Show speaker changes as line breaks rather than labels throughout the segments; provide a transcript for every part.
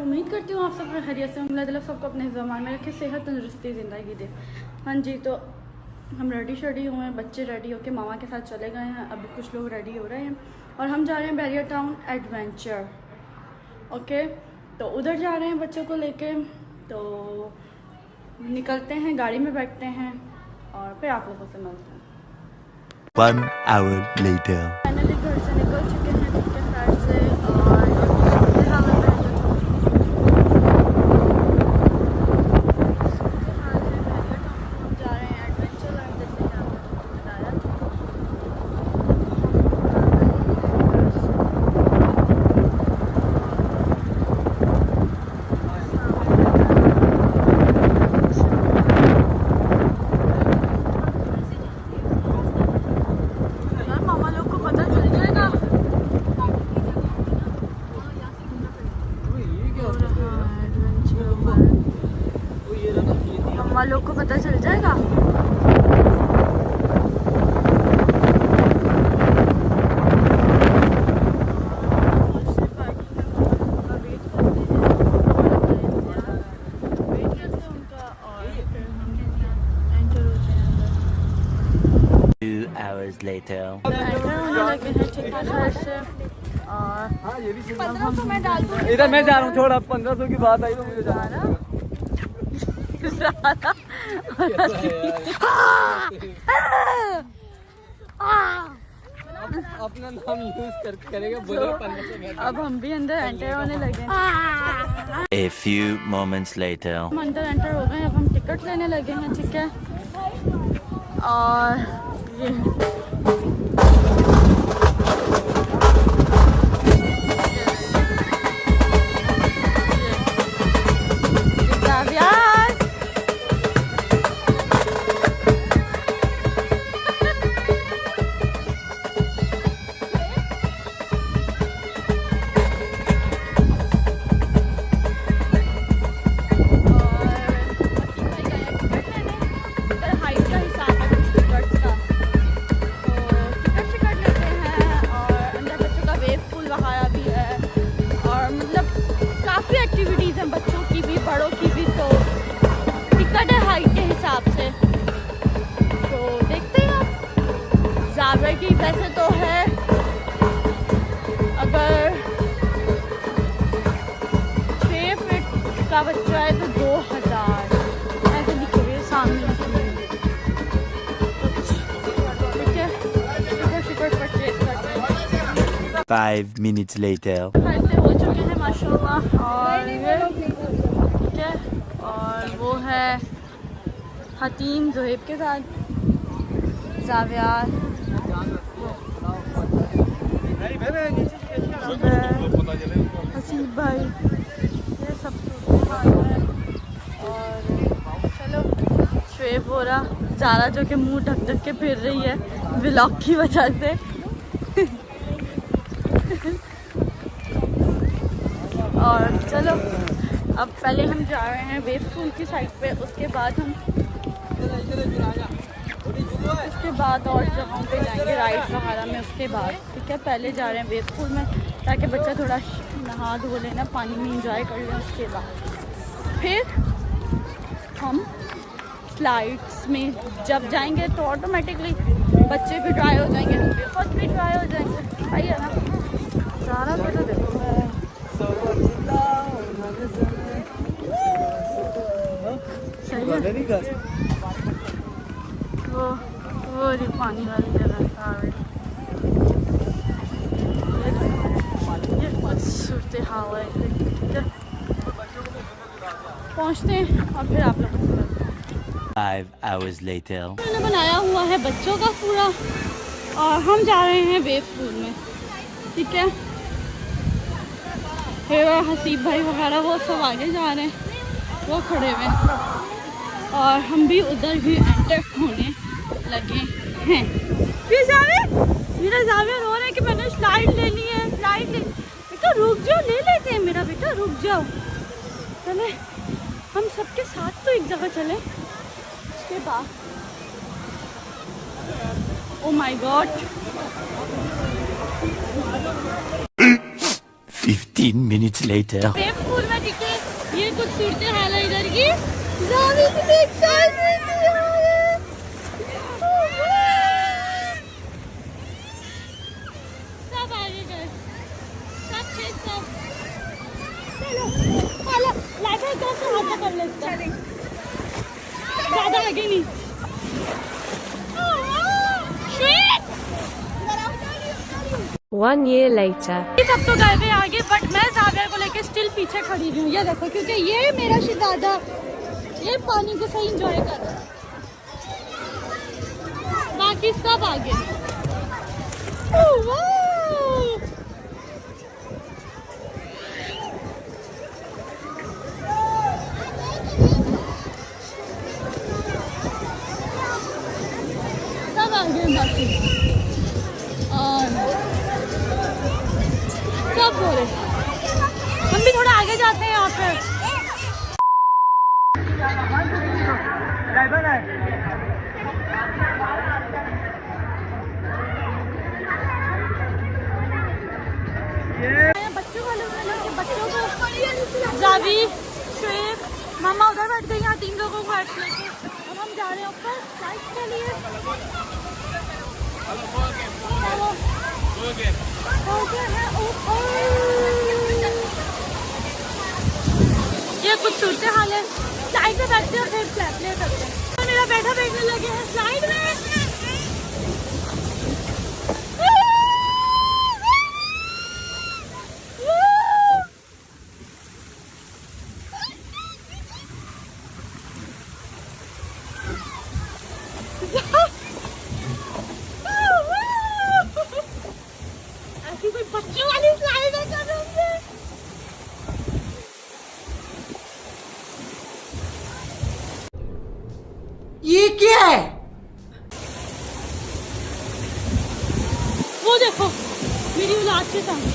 उम्मीद करती हूँ आप सब खैरियत से। अल्लाह ताला सबको अपने ज़मान में रखे, सेहत तंदुरुस्ती ज़िंदगी दे। हाँ जी, तो हम रेडी हुए हैं, बच्चे रेडी होके मामा के साथ चले गए हैं। अभी कुछ लोग रेडी हो रहे हैं और हम जा रहे हैं बैरियर टाउन एडवेंचर। ओके, तो उधर जा रहे हैं बच्चों को लेके। तो निकलते हैं, गाड़ी में बैठते हैं और फिर आप लोगों से मिलते हैं।
1 hour later.
फाइनली घर से निकल चुके हैं ठीक है फ्लैट से और जा रहे हैं एडवेंचर लाइन, जैसे कि आपने बताया था। मामा लोग को पता चल जाएगा, मामा लोग को पता चल जाएगा।
Hours later.
इधर मैं जा रहा हूँ, छोड़। अब 1500 की बात आई तो मुझे जाना। अपना नाम यूज करेगा, बोलो 1500।
अब हम भी अंदर एंटर होने लगे।
A few moments later.
हम अंदर एंटर हो गए, अब हम टिकट लेने लगे हैं ठीक है। और ये बच्चों की भी बड़ों की भी, तो टिकट है हाइट के हिसाब से। तो देखते हैं आप। ज़ाविया की वैसे तो है, अगर 6 फीट का बच्चा है तो 2000 ऐसे दिख रही है सामने। ठीक है, टिकट परचेज करते हैं।
5 minutes later.
ऐसे हो चुके हैं माशाल्लाह। और ये ठीक है, और वो है हतीम ज़ुहैब के साथ, ज़ाविया, हसीब भाई, ये सब और चलो शुएब हो रहा, ज़ारा जो कि मुंह ढक ढक के फिर रही है व्लॉग की वजह से। और चलो अब पहले हम जा रहे हैं वेव पूल की साइड पे, उसके बाद और जगहों पे जाएंगे राइड्स वगैरह में उसके बाद। ठीक है, पहले जा रहे हैं वेव पूल में ताकि बच्चा थोड़ा नहा धो लेना, पानी में इंजॉय कर लें। उसके बाद फिर हम स्लाइड्स में जब जाएंगे तो ऑटोमेटिकली बच्चे भी ड्राई हो जाएंगे, हम भी खुद भी ड्राई हो जाएंगे। आइए ना, सारा को तो देखो वो रही पानी वाली जगह सारे। ये सूरत हाल है। पहुँचते हैं और फिर आप लोग
5 hours later.
मैंने बनाया हुआ है बच्चों का पूरा और हम जा रहे हैं वेव पूल में। ठीक है, फिर हसीब भाई वगैरह वो सब आगे जा रहे हैं, वो खड़े हुए, और हम भी उधर भी एंटर होने लगे हैं। फिर जा रहे मेरा जाविया रो रहा है कि मैंने स्लाइड लेनी है, स्लाइड ले। बेटा रुक जाओ, ले लेते हैं मेरा बेटा, रुक जाओ। चले हम सबके साथ तो एक जगह चले, उसके बाद oh my God
15 minutes later.
Safe school में टिके। ये कुछ सूरत हाल है इधर की। जावी कितनी एक्साइटेड है यार। सब आगे गए, सब खेत सब। चलो चलो लाइटर का से हाथ पकड़ लेते हैं, ज़्यादा आगे नहीं।
One year later.
ये सब तो गए थे आगे, बट मैं जाविया को लेके स्टिल पीछे खड़ी हूँ। ये देखो, क्योंकि ये मेरा शहजादा ये पानी को सही एंजॉय कर रहा है, बाकी सब आगे। ओह वाह, सब आगे बाकी और सब हो रहे। हम भी थोड़ा आगे जाते हैं यहाँ पे। बच्चों वाले के बच्चों को जावी श्वेत मामा उधर बैठ गई, यहाँ 3 लोगों को बैठ लेके। अब हम जा रहे हैं ऊपर फ्लाइट के लिए। ये कुछ सूरत हाल है। फ्लाइट में बैठते हैं फिर फ्लैट प्ले करते हैं। तो मेरा बैठा बैठने लगे हैं फ्लाइट में। ऐसी कोई बच्चों वाली स्लाइड है क्या तुमने?
ये क्या है?
वो देखो मेरी औलाद के सामने।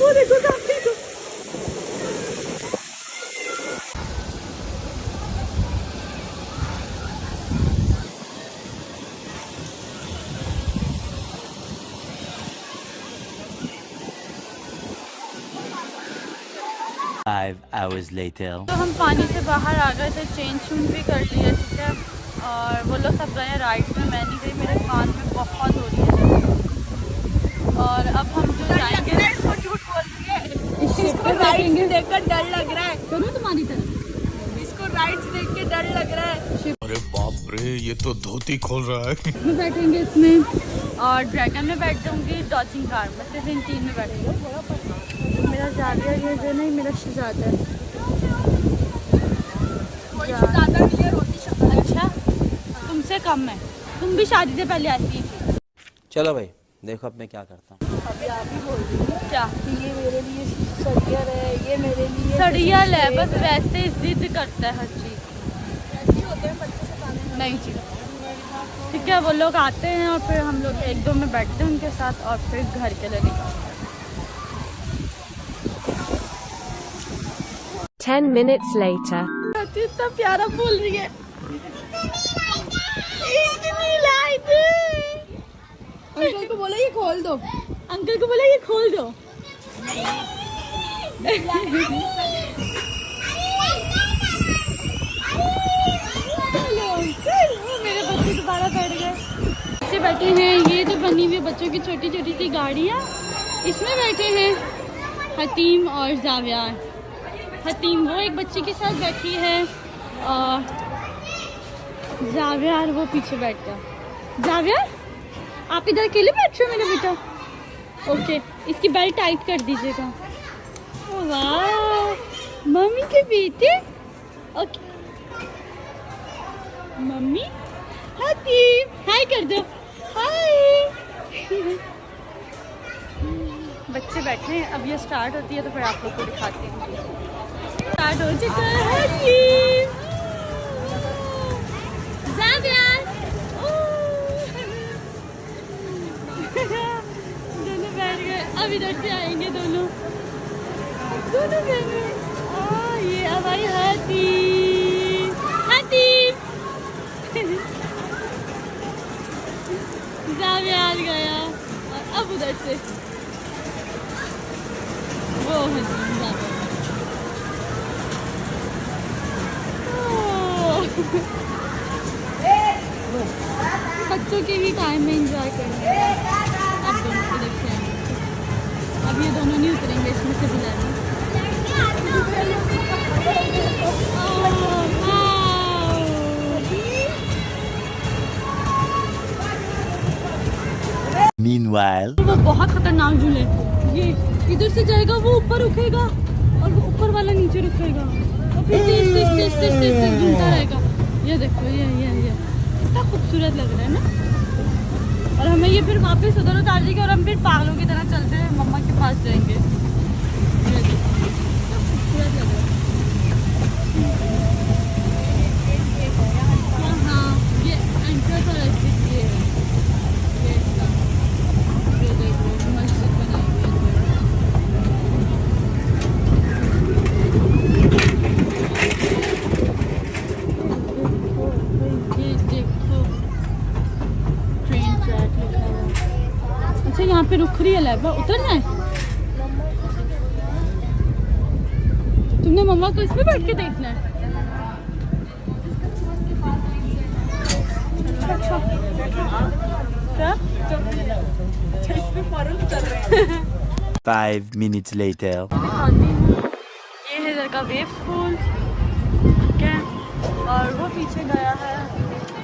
वो देखो सामने को।
Five hours later.
तो हम पानी से बाहर आ गए थे, चेंज चूंज भी कर लिया, ठीक है। और वो लोग सब गए राइड में, मैं नहीं गई, मेरे कान में बहुत हो रही है। और अब हम जो जाएंगे
इसको झूठ बोल रही है।
इस शिप
इसको
पे
राइड्स
बैठेंगे।
देखकर डर लग रहा है।
सुनो तुम्हारी तरफ
इसको राइड्स देख के डर लग रहा है।
अरे बाप रे, ये तो धोती खोल रहा है।
में बैठेंगे इसमें, और ड्रैगन में बैठ जाऊंगी, डॉचिंग कार में, सिर्फ इन 3 में बैठेंगे। मेरा जाविया ये जो नहीं, मेरा शहजादा है।
ज्यादा नहीं है, रोटी शक्कर।
अच्छा तुमसे कम है, तुम भी शादी से पहले आती थी।
चलो भाई देखो अब मैं क्या करता हूँ।
अभी आप ही बोल रही हो
क्या
ये मेरे लिए सड़ियल है, ये मेरे लिए
सड़ियल है, बस वैसे ही जिद करता है हर चीज़।
ऐसे ही होते हैं बच्चे से खाने।
नहीं जी, ठीक है। वो लोग आते हैं और फिर हम लोग 1-2 में बैठते हैं उनके साथ, और फिर घर के लिए निकलते हैं।
10 minutes later.
इतना प्यारा बोल रही है। इतनी लाइट।
अंकल को बोला ये खोल दो।
अंकल को बोला ये खोल दो। मेरे बच्चे दोबारा बैठ गए। बच्चे बैठे हैं, ये जो बनी हुई बच्चों की छोटी छोटी सी गाड़ियाँ, इसमें बैठे हैं हतीम और जाविया। हतीम वो एक बच्चे के साथ बैठी है, और जाविया वो पीछे बैठता है। जाविया आप इधर अकेले बैठ रहे हो मेरा बेटा? ओके, इसकी बेल्ट टाइट कर दीजिएगा। वाह मम्मी के बेटे। Okay mummy. हतीम हाय कर दो, हाय। बच्चे बैठे हैं, अब ये स्टार्ट होती है तो फिर आप लोग को दिखाते हैं। स्टार्ट हो चुका है जी। ज़ावियार दोनों बैठ गए, अब इधर से आएंगे दोनों बहने। ये अब आई हाथी ज़ावियार गया और अब उधर से वो है ज़ावियार। बच्चों के भी टाइम में एंजॉय करेंगे। अब दोनों को देखते हैं, अब ये दोनों नहीं उतरेंगे इसमें से बुलाने।
Meanwhile,
वो बहुत खतरनाक झूले, ये इधर से जाएगा वो ऊपर रुकेगा और वो ऊपर वाला नीचे रुकेगा और फिर तेज तेज तेज तेज तेज तेज घूमता रहेगा। ये देखो ये कितना खूबसूरत लग रहा है ना। और हमें ये फिर वापस उधर उतार देगी और हम फिर पागलों की तरह चलते हुए मम्मा के पास जाएंगे। ये देखो कितना खूबसूरत लग रहा है। हाँ ये एंट्रेंस और एग्जिट ये है। ये देखो मस्जिद बनाई हुई है। ये देखो ट्रेन ट्रैक लिखा हुआ। अच्छा यहाँ पे रुक रही है लैबा, उतरना है। तुमने मम्मा को इसमें बैठ के देखना है। क्या?
5 minutes later.
ये है इधर का वेव पूल, ठीक है। और वो पीछे गया है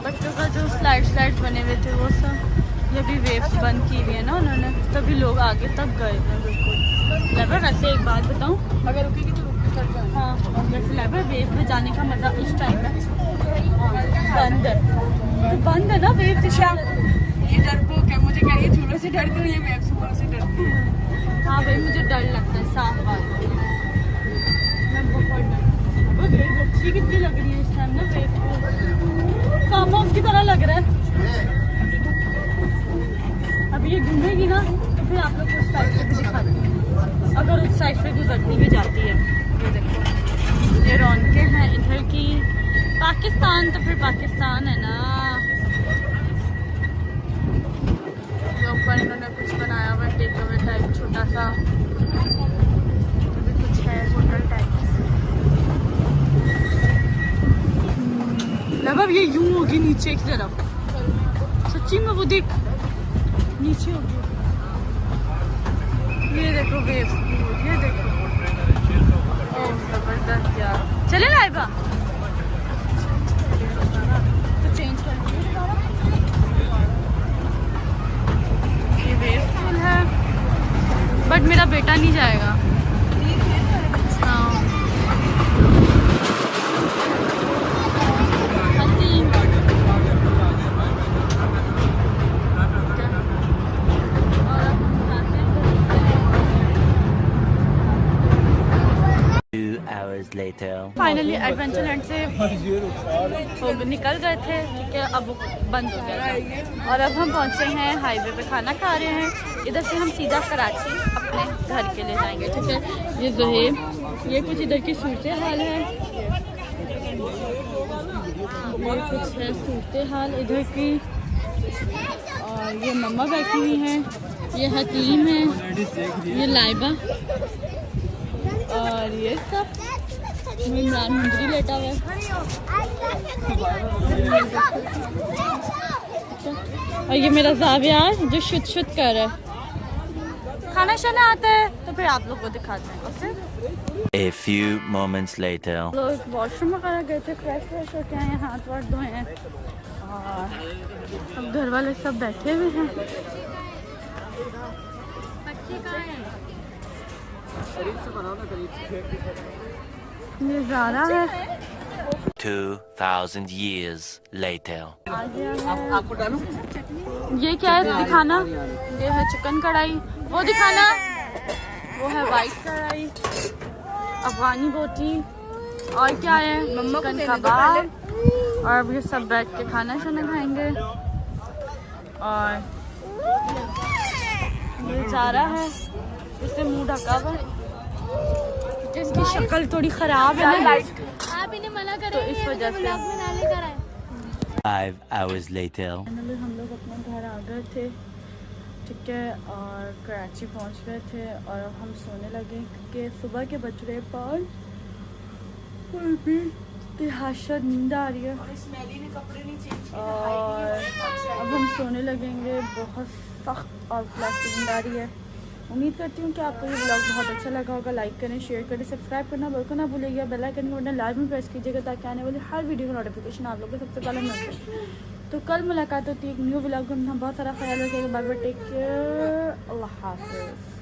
बच्चों का जो स्लाइड्स बने हुए थे वो सब। ये भी वेव्स बंद की हुई है ना उन्होंने, तभी लोग आगे तक गए थे बिल्कुल। लेबर वैसे एक बात बताऊँ, अगर रुकेगी तो रुक सकते हैं। हाँ वैसे लेबर वेव में जाने का मजा इस टाइम में बंद है, तो बंद है ना वेव से।
ये डरपोक है, मुझे क्या ये झूलों से डरती हूँ, ये वेव्स से डरती हूँ।
हाँ भाई मुझे डर लगता है, साफ बात है। मैं बहुत डर, वो वेव अच्छी कितनी लग रही है इस टाइम ना, वेव फार्म हाउस की तरह लग रहा है। अब ये घूमेगी ना तो फिर आप लोग को उस साइड से भी दिखाती हूँ, अगर उस साइड से गुजरती भी जाती है। ये देखो ये रौनकें हैं इधर की। पाकिस्तान तो फिर पाकिस्तान है ना। ऊपर इन्होंने कुछ बनाया हुआ टेक अवे टाइप छोटा सा, भी कुछ है होटल टाइप। मतलब ये यूं होगी नीचे की तरफ, सच्ची में वो देख नीचे होगी। ये देखो वेव, ये देखो, ओह जबरदस्त यार। चले लाइबा तो चेंज कर है, बट मेरा बेटा नहीं जाएगा। हाँ हसीन।
2 hours later.
Finally adventure land से निकल गए थे, ठीक है। अब वो बंद हो गया था और अब हम पहुंचे हैं हाईवे पे, खाना खा रहे हैं। इधर से हम सीधा कराची अपने घर के लिए जाएंगे, ठीक है। ये ज़ुहैब, ये कुछ इधर की सूरत हाल है, ये कुछ है सूरत हाल इधर की। और ये मम्मा बैठी हुई हैं, ये हकीम है, ये लाइबा और ये सब। इमरान मुंदरी लेटा हुआ है और ये मेरा ज़ावियार जो शुद्ध कर रहा है। खाना शाना आता है तो फिर आप लोग को दिखाते हैं। Okay
A few moments later.
लोग वॉशरूम वगैरह गए थे, फ्रेश होके आए हैं, हाथ वाथ धोए हैं और अब घर वाले सब बैठे हुए हैं। बच्चे कहाँ हैं? ये ज़ारा है।
2000 years later.
आपको डालूं?
ये क्या है दिखाना? ये है चिकन कढ़ाई, वो दिखाना। वो है वाइट कढ़ाई, अफगानी बोटी, और क्या है, चिकन कबाब। और अभी सब बैठ के खाना शाना खाएंगे। और ये जा रहा है, इससे मुंह ढका हुआ है क्योंकि इसकी शक्ल थोड़ी खराब है ना,
आप इन्हें मना करें
तो इस वजह से।
में ना लेकर आए।
5 hours later.
फाइनली हम लोग अपने घर आ गए थे, ठीक है, और कराची पहुंच गए थे और अब हम सोने लगे क्योंकि सुबह के बज रहे 5 और भी तिहाशा नींद आ रही है। और अब हम सोने लगेंगे, बहुत सख्त और प्लास्टिक नींद आ रही है। उम्मीद करती हूँ कि आपको ये ब्लॉग बहुत अच्छा लगा होगा। लाइक करें, शेयर करें, सब्सक्राइब करना बिल्कुल ना भूलिएगा। बेल आइकन को बटन लाजमी प्रेस कीजिएगा ताकि आने वाली हर वीडियो का नोटिफिकेशन आप लोग को सबसे पहले मिल जाए। तो कल मुलाकात होती है एक न्यू ब्लॉग में। हम बहुत सारा ख्याल रखिएगा। बाय बाय, टेक केयर, अल्लाह हाफिज़।